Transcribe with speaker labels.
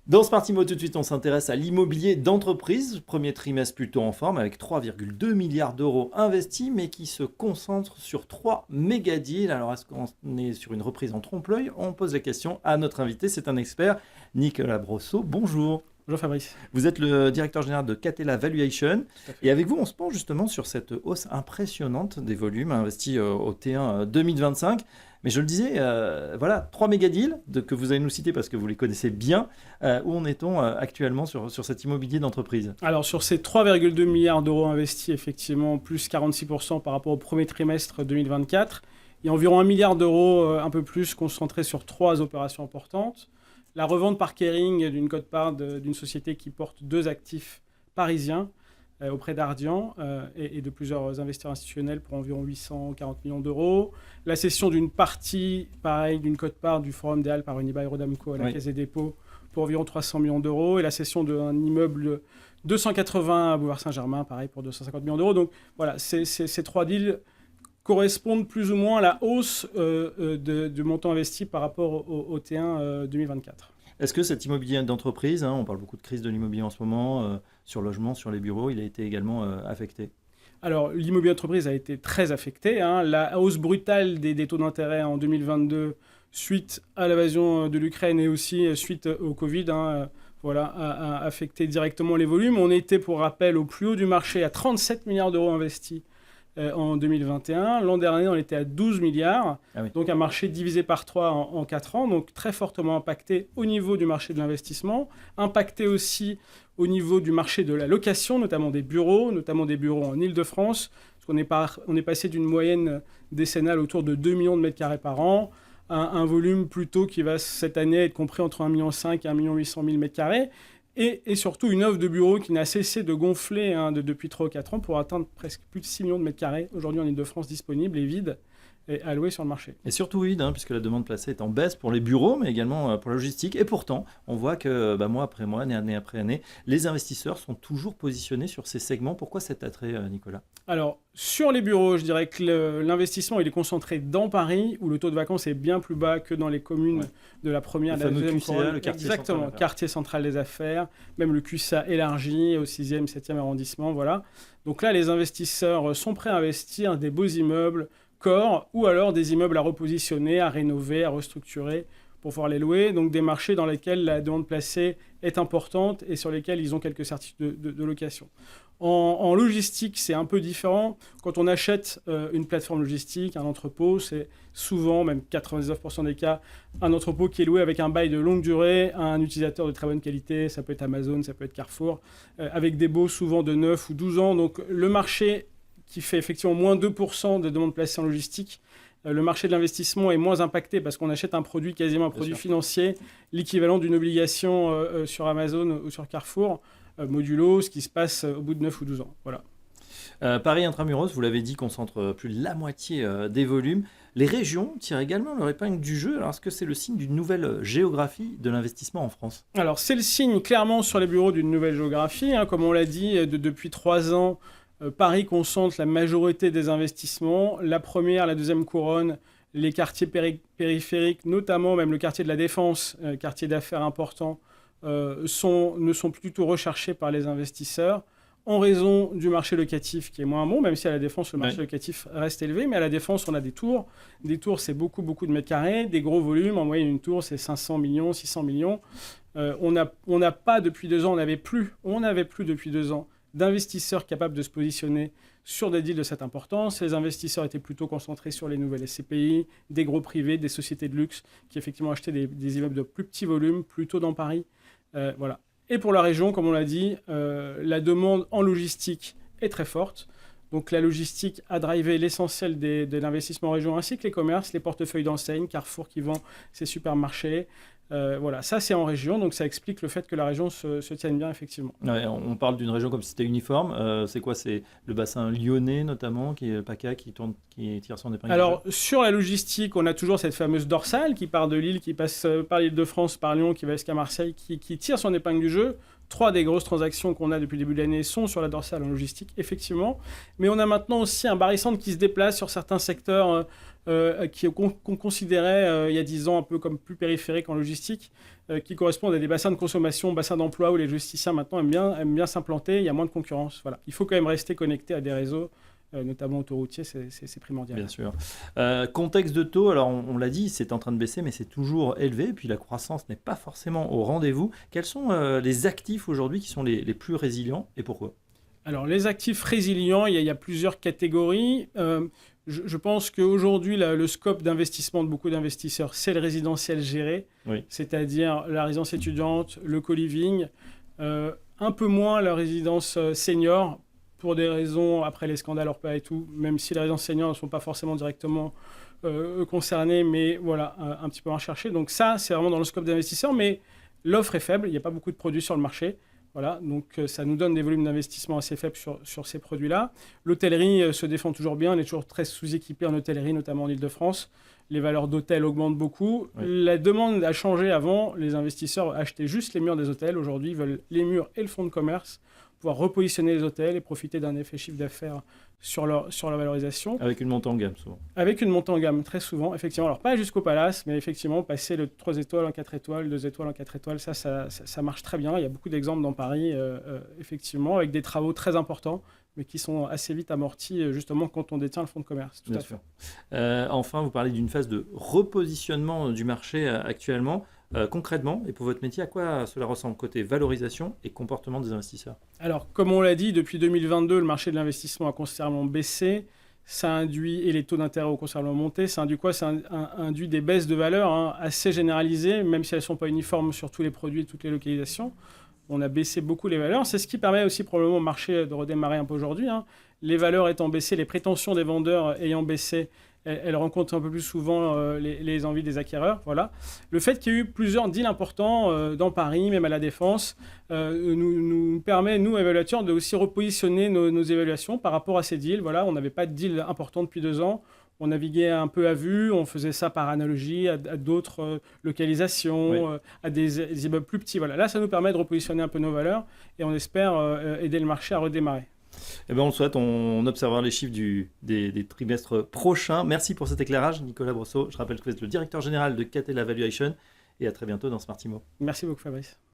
Speaker 1: Dans Smartimo, tout de suite, on s'intéresse à l'immobilier d'entreprise. Premier trimestre plutôt en forme avec 3,2 milliards d'euros investis, mais qui se concentre sur 3 méga deals. Alors, est-ce qu'on est sur une reprise en trompe-l'œil? On pose la question à notre invité, c'est un expert, Nicolas Brosseau. Bonjour.
Speaker 2: Bonjour Fabrice.
Speaker 1: Vous êtes le directeur général de Catella Valuation. Et avec vous, on se penche justement sur cette hausse impressionnante des volumes investis au T1 2025. Mais je le disais, voilà, 3 méga deals que vous allez nous citer parce que vous les connaissez bien. Où en est-on actuellement sur cet immobilier d'entreprise?
Speaker 2: Alors sur ces 3,2 milliards d'euros investis, effectivement, plus 46% par rapport au premier trimestre 2024, il y a environ 1 milliard d'euros, un peu plus, concentrés sur 3 opérations importantes. La revente par Kering d'une quote-part d'une société qui porte 2 actifs parisiens auprès d'Ardian et de plusieurs investisseurs institutionnels pour environ 840 millions d'euros. La cession d'une partie, pareil, d'une quote-part du Forum des Halles par Unibail Rodamco à la Caisse des dépôts pour environ 300 millions d'euros. Et la cession d'un immeuble 280 à Boulevard Saint-Germain, pareil, pour 250 millions d'euros. Donc voilà, ces 3 deals correspondent plus ou moins à la hausse du montant investi par rapport au T1 2024.
Speaker 1: Est-ce que cet immobilier d'entreprise, on parle beaucoup de crise de l'immobilier en ce moment, sur logement, sur les bureaux, il a été également affecté?
Speaker 2: Alors, l'immobilier d'entreprise a été très affecté. La hausse brutale des taux d'intérêt en 2022, suite à l'invasion de l'Ukraine et aussi suite au Covid, a affecté directement les volumes. On était, pour rappel, au plus haut du marché à 37 milliards d'euros investis en 2021. L'an dernier, on était à 12 milliards. Ah oui. Donc un marché divisé par 3 en 4 ans, donc très fortement impacté au niveau du marché de l'investissement, impacté aussi au niveau du marché de la location, notamment des bureaux en Île-de-France, parce qu'on est passé d'une moyenne décennale autour de 2 millions de mètres carrés par an, un volume plutôt qui va cette année être compris entre 1,5 million et 1,8 million mètres carrés. Et surtout une offre de bureaux qui n'a cessé de gonfler depuis 3 ou 4 ans pour atteindre presque plus de 6 millions de mètres carrés aujourd'hui en Île-de-France disponibles et vides et alloués sur le marché.
Speaker 1: Et surtout vide, puisque la demande placée est en baisse pour les bureaux, mais également pour la logistique. Et pourtant, on voit que mois après mois, année après année, les investisseurs sont toujours positionnés sur ces segments. Pourquoi cet attrait, Nicolas?
Speaker 2: Alors, sur les bureaux, je dirais que l'investissement il est concentré dans Paris, où le taux de vacances est bien plus bas que dans les communes de la première et de la deuxième couronne.
Speaker 1: Le quartier
Speaker 2: Exactement,
Speaker 1: central
Speaker 2: quartier central des affaires, même le QSA élargi au 6e, 7e arrondissement. Voilà. Donc là, les investisseurs sont prêts à investir des beaux immeubles, corps, ou alors des immeubles à repositionner, à rénover, à restructurer pour pouvoir les louer. Donc des marchés dans lesquels la demande placée est importante et sur lesquels ils ont quelques certitudes de location. En logistique, c'est un peu différent. Quand on achète une plateforme logistique, un entrepôt, c'est souvent, même 99% des cas, un entrepôt qui est loué avec un bail de longue durée à un utilisateur de très bonne qualité. Ça peut être Amazon, ça peut être Carrefour, avec des baux souvent de 9 ou 12 ans. Donc le marché qui fait effectivement moins 2% de demandes placées en logistique, le marché de l'investissement est moins impacté parce qu'on achète un produit, quasiment un produit financier, l'équivalent d'une obligation sur Amazon ou sur Carrefour, modulo, ce qui se passe au bout de 9 ou 12 ans. Voilà.
Speaker 1: Paris Intramuros, vous l'avez dit, concentre plus de la moitié des volumes. Les régions tirent également leur épingle du jeu. Alors, est-ce que c'est le signe d'une nouvelle géographie de l'investissement en France?
Speaker 2: Alors, c'est le signe clairement sur les bureaux d'une nouvelle géographie. Comme on l'a dit, depuis 3 ans, Paris concentre la majorité des investissements. La première, la deuxième couronne, les quartiers périphériques, notamment même le quartier de la Défense, quartier d'affaires important, ne sont plus du tout recherchés par les investisseurs en raison du marché locatif qui est moins bon, même si à la Défense, le marché locatif reste élevé. Mais à la Défense, on a des tours. Des tours, c'est beaucoup de mètres carrés, des gros volumes. En moyenne, une tour, c'est 500 millions, 600 millions. On n'a pas depuis 2 ans, on n'avait plus depuis 2 ans d'investisseurs capables de se positionner sur des deals de cette importance. Les investisseurs étaient plutôt concentrés sur les nouvelles SCPI, des gros privés, des sociétés de luxe qui effectivement achetaient des immeubles de plus petit volume, plutôt dans Paris. Voilà. Et pour la région, comme on l'a dit, la demande en logistique est très forte. Donc la logistique a drivé l'essentiel de l'investissement en région, ainsi que les commerces, les portefeuilles d'enseignes, Carrefour qui vend ses supermarchés. Voilà, ça c'est en région, donc ça explique le fait que la région se tienne bien effectivement.
Speaker 1: Ouais, on parle d'une région comme si c'était uniforme. C'est quoi? C'est le bassin lyonnais notamment, qui est PACA, qui tire son épingle?
Speaker 2: Alors sur la logistique, on a toujours cette fameuse dorsale qui part de Lille, qui passe par l'Île-de-France, par Lyon, qui va jusqu'à Marseille, qui tire son épingle du jeu. 3 des grosses transactions qu'on a depuis le début de l'année sont sur la dorsale en logistique, effectivement. Mais on a maintenant aussi un barycentre qui se déplace sur certains secteurs qu'on considérait il y a 10 ans un peu comme plus périphériques en logistique, qui correspondent à des bassins de consommation, bassins d'emploi où les logisticiens maintenant aiment bien s'implanter, il y a moins de concurrence. Voilà. Il faut quand même rester connecté à des réseaux, notamment autoroutiers, c'est primordial.
Speaker 1: Bien sûr. Contexte de taux, alors on l'a dit, c'est en train de baisser, mais c'est toujours élevé, puis la croissance n'est pas forcément au rendez-vous. Quels sont les actifs aujourd'hui qui sont les plus résilients et pourquoi ?
Speaker 2: Alors, les actifs résilients, il y a plusieurs catégories. Je pense qu'aujourd'hui, le scope d'investissement de beaucoup d'investisseurs, c'est le résidentiel géré,
Speaker 1: oui.
Speaker 2: C'est-à-dire la résidence étudiante, le co-living, un peu moins la résidence senior, pour des raisons, après les scandales Orpea et tout, même si les résidences seniors ne sont pas forcément directement concernées, mais voilà, un petit peu recherchées. Donc ça, c'est vraiment dans le scope d'investisseurs, mais l'offre est faible, il n'y a pas beaucoup de produits sur le marché. Voilà, donc ça nous donne des volumes d'investissement assez faibles sur ces produits-là. L'hôtellerie se défend toujours bien, on est toujours très sous-équipé en hôtellerie, notamment en Île-de-France. Les valeurs d'hôtels augmentent beaucoup. Oui. La demande a changé avant, les investisseurs achetaient juste les murs des hôtels. Aujourd'hui, ils veulent les murs et le fonds de commerce, pouvoir repositionner les hôtels et profiter d'un effet chiffre d'affaires sur leur valorisation.
Speaker 1: Avec une montée en gamme, souvent.
Speaker 2: Avec une montée en gamme, très souvent, effectivement. Alors, pas jusqu'au Palace, mais effectivement, passer de 3 étoiles en 4 étoiles, 2 étoiles en 4 étoiles, ça marche très bien. Il y a beaucoup d'exemples dans Paris, effectivement, avec des travaux très importants, mais qui sont assez vite amortis, justement, quand on détient le fonds de commerce. Tout
Speaker 1: bien
Speaker 2: à
Speaker 1: sûr.
Speaker 2: fait.
Speaker 1: Enfin, vous parlez d'une phase de repositionnement du marché actuellement. Concrètement, et pour votre métier, à quoi cela ressemble côté valorisation et comportement des investisseurs ?
Speaker 2: Alors, comme on l'a dit, depuis 2022, le marché de l'investissement a considérablement baissé. Ça induit, et les taux d'intérêt ont considérablement monté, ça induit quoi ? Ça induit des baisses de valeur assez généralisées, même si elles ne sont pas uniformes sur tous les produits et toutes les localisations. On a baissé beaucoup les valeurs. C'est ce qui permet aussi probablement au marché de redémarrer un peu aujourd'hui. Les valeurs étant baissées, les prétentions des vendeurs ayant baissé, elles rencontrent un peu plus souvent les envies des acquéreurs. Voilà. Le fait qu'il y ait eu plusieurs deals importants dans Paris, même à la Défense, nous permet, nous, évaluateurs, de aussi repositionner nos évaluations par rapport à ces deals. Voilà, on n'avait pas de deal important depuis 2 ans. On naviguait un peu à vue, on faisait ça par analogie à d'autres localisations, oui. À des immeubles plus petits. Voilà. Là, ça nous permet de repositionner un peu nos valeurs et on espère aider le marché à redémarrer.
Speaker 1: Eh bien, on le souhaite, on observera les chiffres des trimestres prochains. Merci pour cet éclairage, Nicolas Brosseau. Je rappelle que vous êtes le directeur général de Catella Valuation et à très bientôt dans Smart Imo.
Speaker 2: Merci beaucoup, Fabrice.